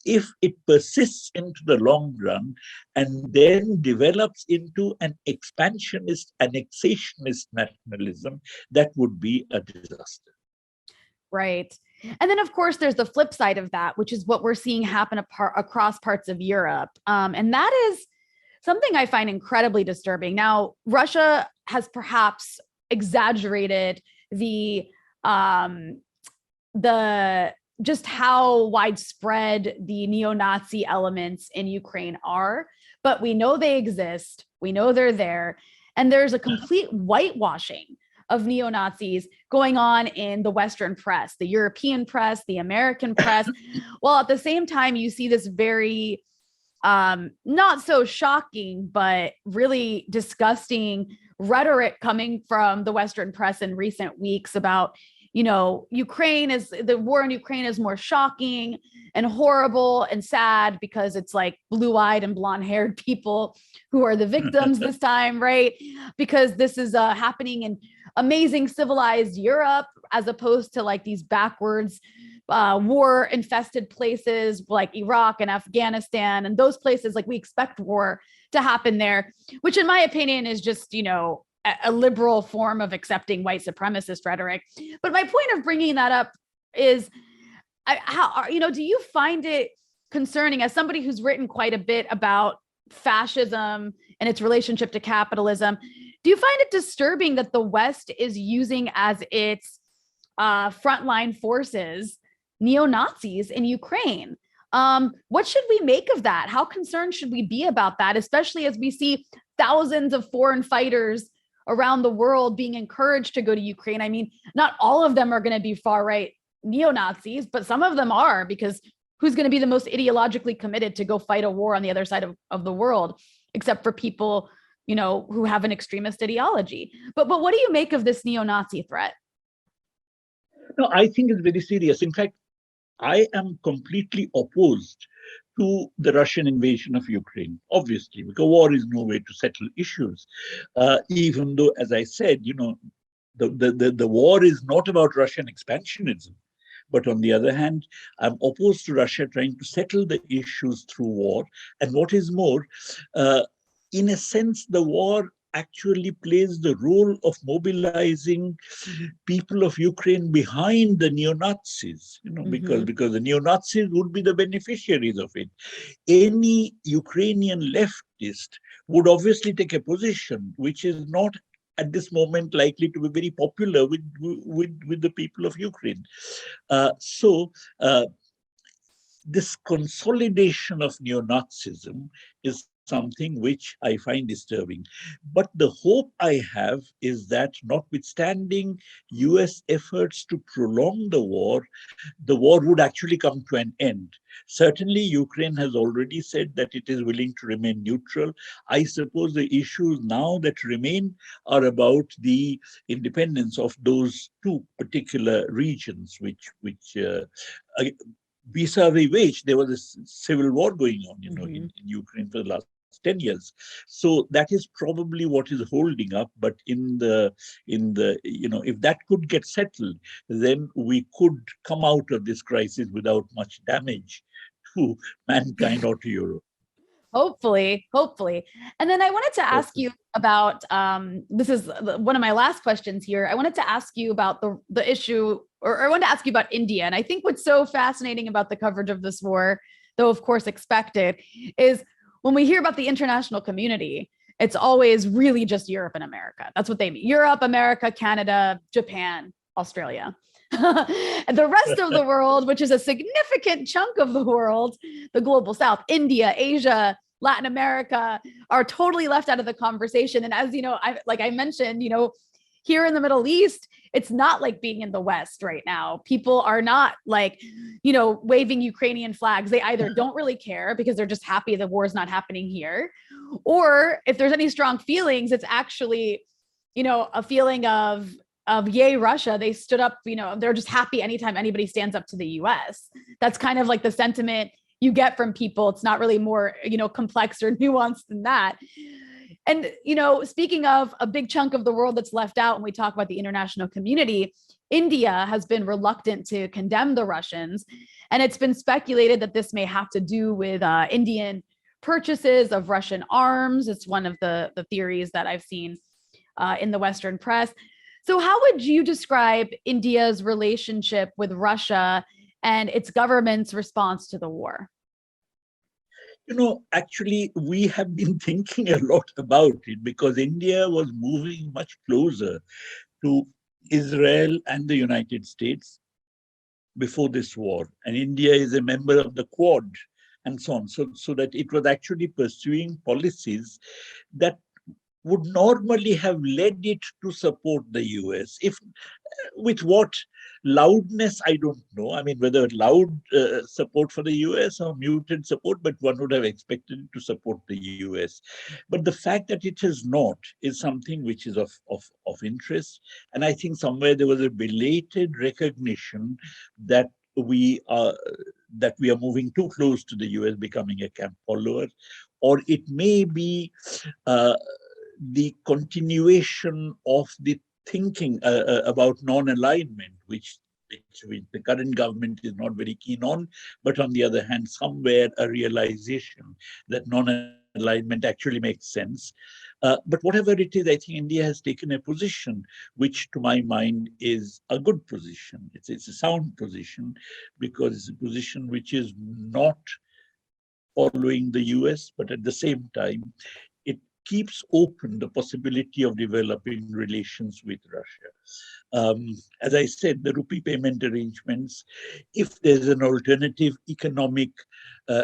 if it persists into the long run and then develops into an expansionist, annexationist nationalism, that would be a disaster. Right. And then, of course, there's the flip side of that, which is what we're seeing happen across parts of Europe. And that is something I find incredibly disturbing. Now, Russia has perhaps exaggerated the just how widespread the neo-Nazi elements in Ukraine are, but we know they exist. We know they're there. And there's a complete whitewashing of neo-Nazis going on in the Western press, the European press, the American press, while at the same time you see this very not so shocking, but really disgusting rhetoric coming from the Western press in recent weeks about, the war in Ukraine is more shocking and horrible and sad because it's like blue-eyed and blonde-haired people who are the victims this time, right? Because this is happening in amazing civilized Europe as opposed to like these backwards war-infested places like Iraq and Afghanistan and those places. Like we expect war to happen there, which in my opinion is just, a liberal form of accepting white supremacist rhetoric. But my point of bringing that up is, do you find it concerning, as somebody who's written quite a bit about fascism and its relationship to capitalism, do you find it disturbing that the West is using as its frontline forces neo-Nazis in Ukraine? What should we make of that? How concerned should we be about that, especially as we see thousands of foreign fighters around the world being encouraged to go to Ukraine? I mean, not all of them are going to be far-right neo-Nazis, but some of them are, because who's going to be the most ideologically committed to go fight a war on the other side of the world, except for people, who have an extremist ideology? But what do you make of this neo-Nazi threat? No, I think it's very serious. In fact, I am completely opposed to the Russian invasion of Ukraine, obviously, because war is no way to settle issues. Even though, as I said, the war is not about Russian expansionism. But on the other hand, I'm opposed to Russia trying to settle the issues through war. And what is more, in a sense, the war actually plays the role of mobilizing people of Ukraine behind the neo-Nazis, because the neo-Nazis would be the beneficiaries of it. Any Ukrainian leftist would obviously take a position which is not at this moment likely to be very popular with the people of Ukraine. So this consolidation of neo-Nazism is something which I find disturbing. But the hope I have is that, notwithstanding US efforts to prolong the war would actually come to an end. Certainly, Ukraine has already said that it is willing to remain neutral. I suppose the issues now that remain are about the independence of those two particular regions, vis-a-vis which there was a civil war going on, in Ukraine for the last 10 years. So that is probably what is holding up. But if that could get settled, then we could come out of this crisis without much damage to mankind or to Europe. Hopefully. And then I wanted to ask you about this is one of my last questions here. I wanted to ask you about the issue, or I wanted to ask you about India. And I think what's so fascinating about the coverage of this war, though of course expected, is when we hear about the international community, it's always really just Europe and America. That's what they mean. Europe, America, Canada, Japan, Australia. And the rest of the world, which is a significant chunk of the world, the global south, India, Asia, Latin America, are totally left out of the conversation. And as you know, I mentioned, here in the Middle East, it's not like being in the West right now. People are not waving Ukrainian flags. They either don't really care because they're just happy the war is not happening here, or if there's any strong feelings, it's actually, a feeling of yay, Russia. They stood up, they're just happy anytime anybody stands up to the US. That's kind of like the sentiment you get from people. It's not really more, complex or nuanced than that. And, speaking of a big chunk of the world that's left out when we talk about the international community, India has been reluctant to condemn the Russians. And it's been speculated that this may have to do with Indian purchases of Russian arms. It's one of the theories that I've seen in the Western press. So how would you describe India's relationship with Russia and its government's response to the war? Actually, we have been thinking a lot about it because India was moving much closer to Israel and the United States before this war. And India is a member of the Quad and so on. So that it was actually pursuing policies that would normally have led it to support the US. If with what loudness, I don't know. I mean, whether loud support for the US or muted support, but one would have expected it to support the US. But the fact that it has not is something which is of interest. And I think somewhere there was a belated recognition that we are moving too close to the US, becoming a camp follower, or it may be the continuation of the thinking about non-alignment, which the current government is not very keen on, but on the other hand, somewhere a realization that non-alignment actually makes sense. But whatever it is, I think India has taken a position which, to my mind, is a good position. It's a sound position because it's a position which is not following the US, but at the same time, keeps open the possibility of developing relations with Russia. As I said, the rupee payment arrangements, if there's an alternative economic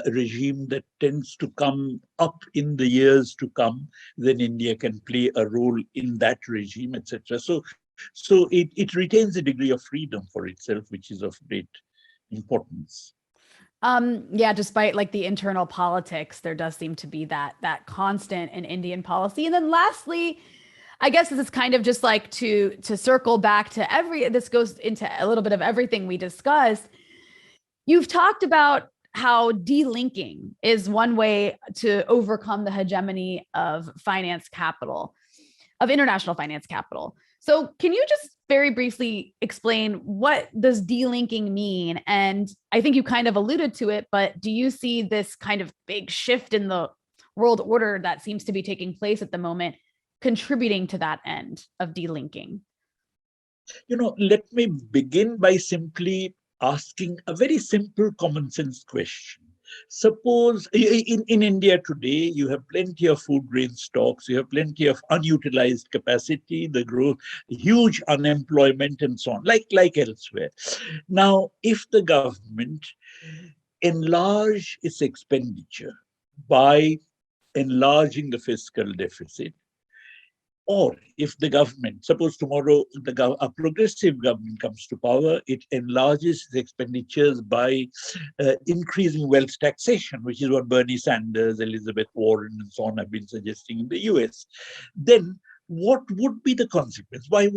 regime that tends to come up in the years to come, then India can play a role in that regime, etc. So it retains a degree of freedom for itself, which is of great importance. Yeah, despite like the internal politics, there does seem to be that constant in Indian policy. And then lastly, I guess this is kind of just like to circle back to this goes into a little bit of everything we discussed. You've talked about how delinking is one way to overcome the hegemony of international finance capital. So can you just very briefly explain what does delinking mean? And I think you kind of alluded to it, but do you see this kind of big shift in the world order that seems to be taking place at the moment contributing to that end of delinking? Let me begin by simply asking a very simple common sense question. Suppose in India today, you have plenty of food grain stocks, you have plenty of unutilized capacity, the growth, huge unemployment and so on, like elsewhere. Now, if the government enlarge its expenditure by enlarging the fiscal deficit. Or if the government, suppose tomorrow a progressive government comes to power, it enlarges its expenditures by increasing wealth taxation, which is what Bernie Sanders, Elizabeth Warren, and so on have been suggesting in the US. Then what would be the consequence? Why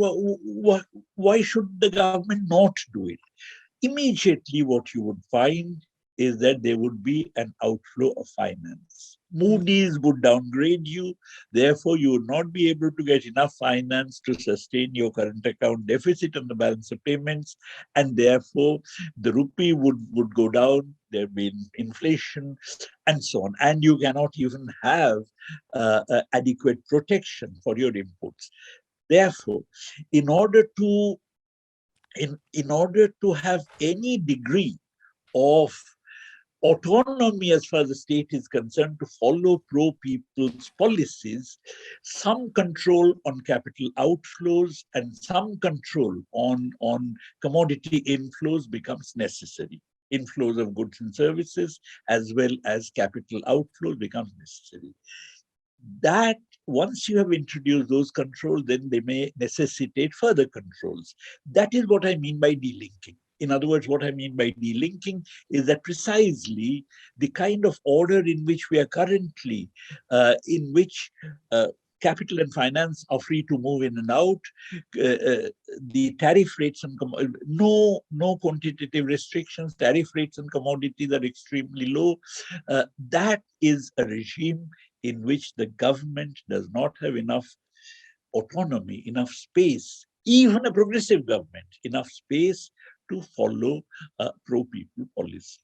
should the government not do it? Immediately, what you would find is that there would be an outflow of finance. Moody's would downgrade you. Therefore, you would not be able to get enough finance to sustain your current account deficit on the balance of payments. And therefore, the rupee would go down. There would be inflation and so on. And you cannot even have adequate protection for your inputs. Therefore, in order to have any degree of autonomy as far as the state is concerned to follow pro-people's policies, some control on capital outflows and some control on commodity inflows becomes necessary. Inflows of goods and services as well as capital outflows becomes necessary. That once you have introduced those controls, then they may necessitate further controls. That is what I mean by delinking. In other words, what I mean by delinking is that precisely the kind of order in which we are currently, in which capital and finance are free to move in and out, the tariff rates and no quantitative restrictions, tariff rates and commodities are extremely low. That is a regime in which the government does not have enough autonomy, enough space, even a progressive government, enough space to follow pro-people policies.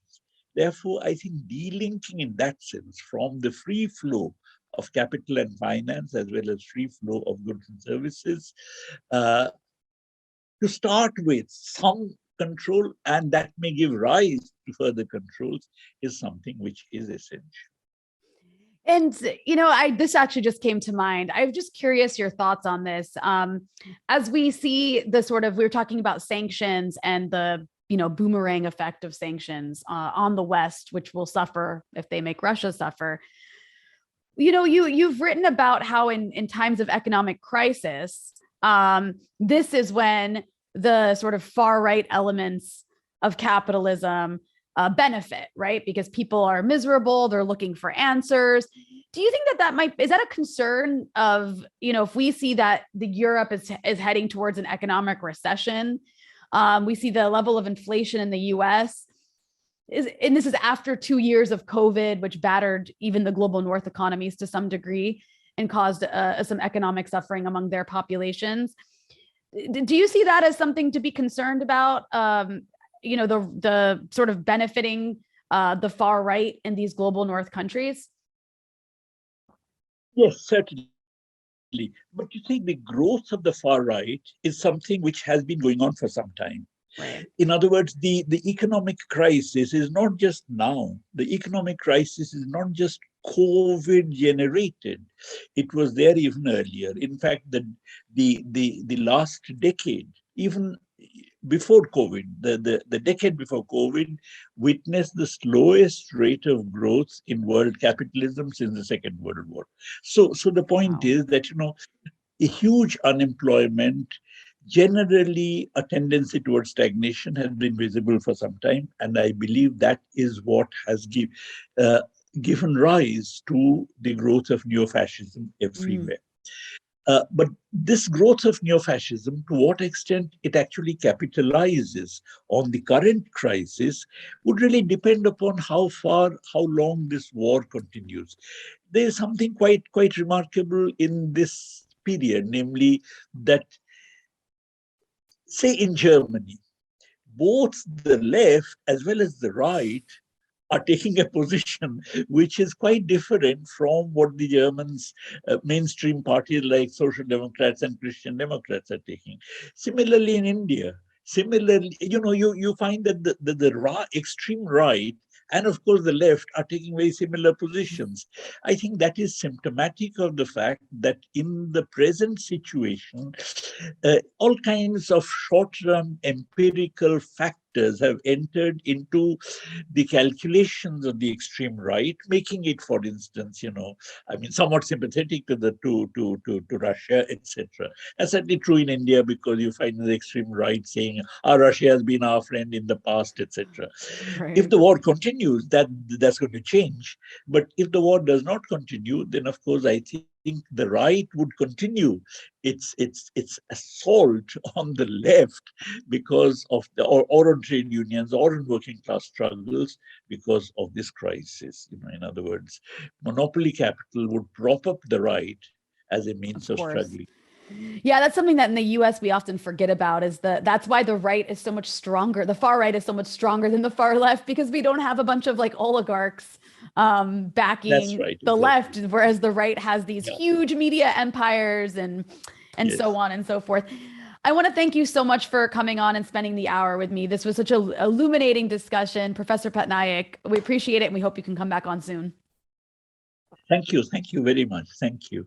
Therefore, I think delinking in that sense from the free flow of capital and finance as well as free flow of goods and services, to start with some control, and that may give rise to further controls, is something which is essential. And, this actually just came to mind. I'm just curious your thoughts on this. As we see the we were talking about sanctions and the, boomerang effect of sanctions on the West, which will suffer if they make Russia suffer. You've written about how in times of economic crisis, this is when the sort of far right elements of capitalism benefit, right? Because people are miserable, they're looking for answers. Do you think is that a concern of, if we see that the Europe is heading towards an economic recession, we see the level of inflation in the US, and this is after 2 years of COVID, which battered even the global North economies to some degree and caused some economic suffering among their populations. Do you see that as something to be concerned about? The sort of benefiting the far right in these global North countries? Yes, certainly. But you see, the growth of the far right is something which has been going on for some time. Right. In other words, the economic crisis is not just now. The economic crisis is not just COVID generated. It was there even earlier. In fact, the last decade, even before COVID, the decade before COVID, witnessed the slowest rate of growth in world capitalism since the Second World War. So the point is that, a huge unemployment, generally a tendency towards stagnation has been visible for some time. And I believe that is what has given rise to the growth of neo-fascism everywhere. But this growth of neo-fascism, to what extent it actually capitalizes on the current crisis would really depend upon how long this war continues. There is something quite remarkable in this period, namely that, say in Germany, both the left as well as the right are taking a position which is quite different from what the Germans, mainstream parties like Social Democrats and Christian Democrats are taking. Similarly, in India, you find that the extreme right and of course the left are taking very similar positions. I think that is symptomatic of the fact that in the present situation, all kinds of short-run empirical fact factors have entered into the calculations of the extreme right, making it, for instance, I mean, somewhat sympathetic to the to Russia, etc. That's certainly true in India, because you find the extreme right saying, Russia has been our friend in the past, etc. Right. If the war continues, that's going to change. But if the war does not continue, then of course I think the right would continue its assault on the left, because of or on trade unions or on working class struggles, because of this crisis. In other words, monopoly capital would prop up the right as a means Of of course. struggling. Yeah, that's something that in the US we often forget about, is that's why the right is so much stronger. The far right is so much stronger than the far left, because we don't have a bunch of like oligarchs That's backing right, the left, exactly. whereas the right has these Yeah. huge media empires and so Yes. on and so forth. I want to thank you so much for coming on and spending the hour with me. This was such a illuminating discussion, Professor Patnaik. We appreciate it, and we hope you can come back on soon. Thank you. Thank you very much. Thank you.